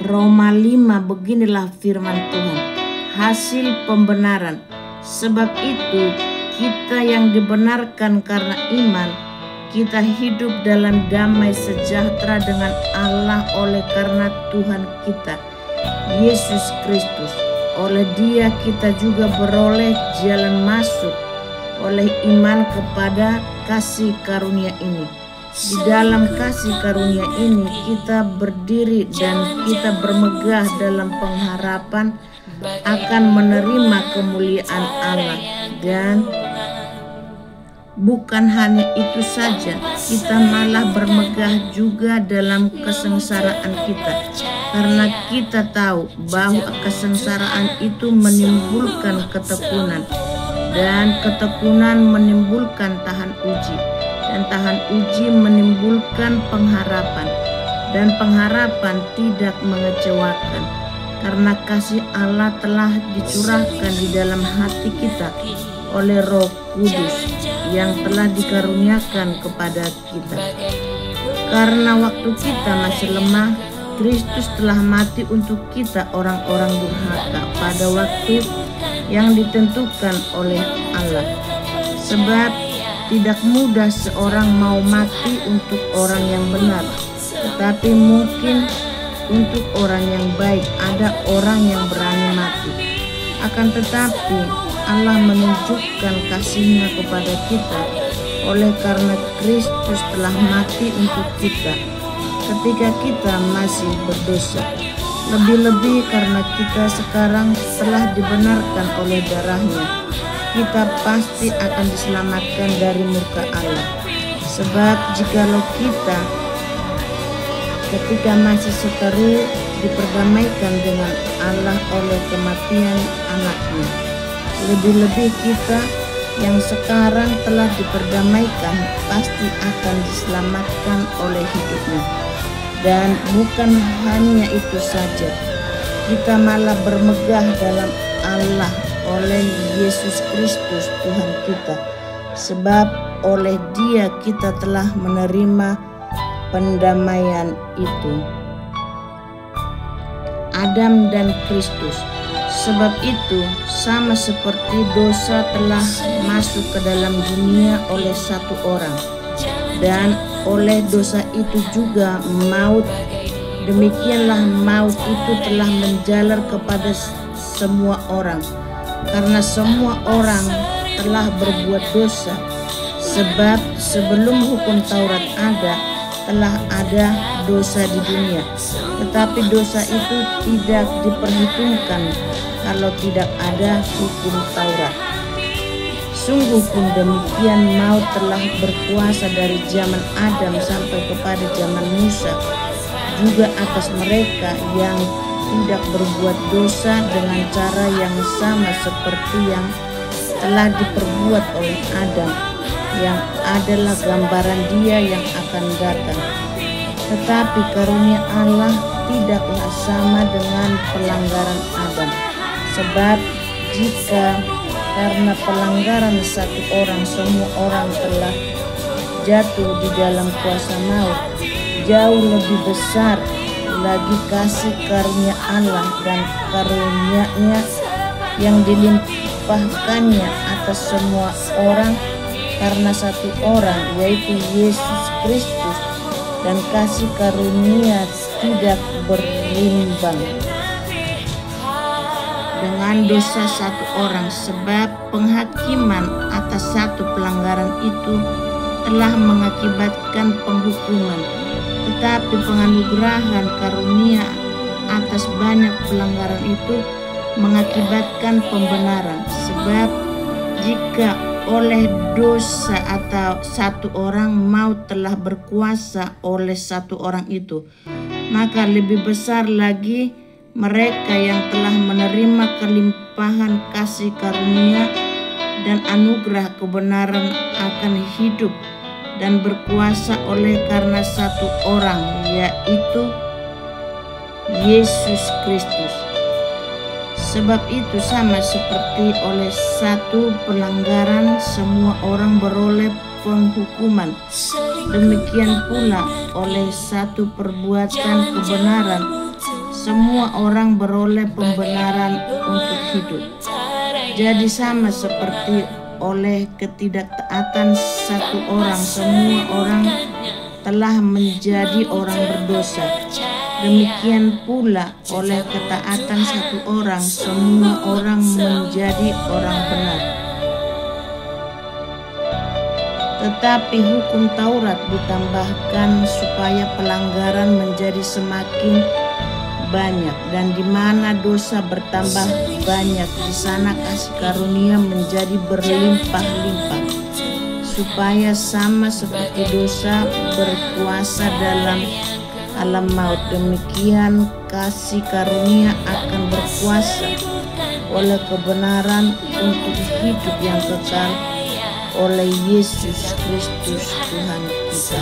Roma 5, beginilah firman Tuhan, hasil pembenaran. Sebab itu kita yang dibenarkan karena iman, kita hidup dalam damai sejahtera dengan Allah oleh karena Tuhan kita, Yesus Kristus. Oleh Dia kita juga beroleh jalan masuk oleh iman kepada kasih karunia ini. Di dalam kasih karunia ini kita berdiri dan kita bermegah dalam pengharapan akan menerima kemuliaan Allah. Dan bukan hanya itu saja, kita malah bermegah juga dalam kesengsaraan kita, karena kita tahu bahwa kesengsaraan itu menimbulkan ketekunan, dan ketekunan menimbulkan tahan uji, dan tahan uji menimbulkan pengharapan, dan pengharapan tidak mengecewakan, karena kasih Allah telah dicurahkan di dalam hati kita oleh Roh Kudus yang telah dikaruniakan kepada kita. Karena waktu kita masih lemah, Kristus telah mati untuk kita orang-orang durhaka pada waktu yang ditentukan oleh Allah. Sebab tidak mudah seorang mau mati untuk orang yang benar, tetapi mungkin untuk orang yang baik ada orang yang berani mati. Akan tetapi Allah menunjukkan kasih-Nya kepada kita oleh karena Kristus telah mati untuk kita ketika kita masih berdosa. Lebih-lebih karena kita sekarang telah dibenarkan oleh darah-Nya, kita pasti akan diselamatkan dari murka Allah. Sebab jikalau kita ketika masih seteru diperdamaikan dengan Allah oleh kematian anaknya, lebih-lebih kita yang sekarang telah diperdamaikan pasti akan diselamatkan oleh hidupnya. Dan bukan hanya itu saja, kita malah bermegah dalam Allah oleh Yesus Kristus Tuhan kita. Sebab oleh Dia kita telah menerima pendamaian itu. Adam dan Kristus. Sebab itu sama seperti dosa telah masuk ke dalam dunia oleh satu orang, dan oleh dosa itu juga maut, demikianlah maut itu telah menjalar kepada semua orang, karena semua orang telah berbuat dosa. Sebab sebelum hukum Taurat ada, telah ada dosa di dunia, tetapi dosa itu tidak diperhitungkan kalau tidak ada hukum Taurat. Sungguh pun demikian, maut telah berkuasa dari zaman Adam sampai kepada zaman Musa, juga atas mereka yang tidak berbuat dosa dengan cara yang sama seperti yang telah diperbuat oleh Adam, yang adalah gambaran Dia yang akan datang. Tetapi karunia Allah tidaklah sama dengan pelanggaran Adam. Sebab jika karena pelanggaran satu orang semua orang telah jatuh di dalam kuasa maut, jauh lebih besar lagi kasih karunia Allah dan karunia-Nya yang dilimpahkannya atas semua orang karena satu orang, yaitu Yesus Kristus. Dan kasih karunia tidak berimbang dengan dosa satu orang, sebab penghakiman atas satu pelanggaran itu telah mengakibatkan penghukuman, tetapi penganugerahan karunia atas banyak pelanggaran itu mengakibatkan pembenaran. Sebab jika oleh dosa atau satu orang maut telah berkuasa oleh satu orang itu, maka lebih besar lagi mereka yang telah menerima kelimpahan kasih karunia dan anugerah kebenaran akan hidup dan berkuasa oleh karena satu orang, yaitu Yesus Kristus. Sebab itu sama seperti oleh satu pelanggaran semua orang beroleh penghukuman, demikian pula oleh satu perbuatan kebenaran semua orang beroleh pembenaran untuk hidup. Jadi sama seperti oleh ketidaktaatan satu orang, semua orang telah menjadi orang berdosa. Demikian pula oleh ketaatan satu orang, semua orang menjadi orang benar. Tetapi hukum Taurat ditambahkan supaya pelanggaran menjadi semakin banyak, dan di mana dosa bertambah banyak, di sana kasih karunia menjadi berlimpah-limpah, supaya sama seperti dosa berkuasa dalam alam maut, demikian kasih karunia akan berkuasa oleh kebenaran untuk hidup yang kekal oleh Yesus Kristus Tuhan kita.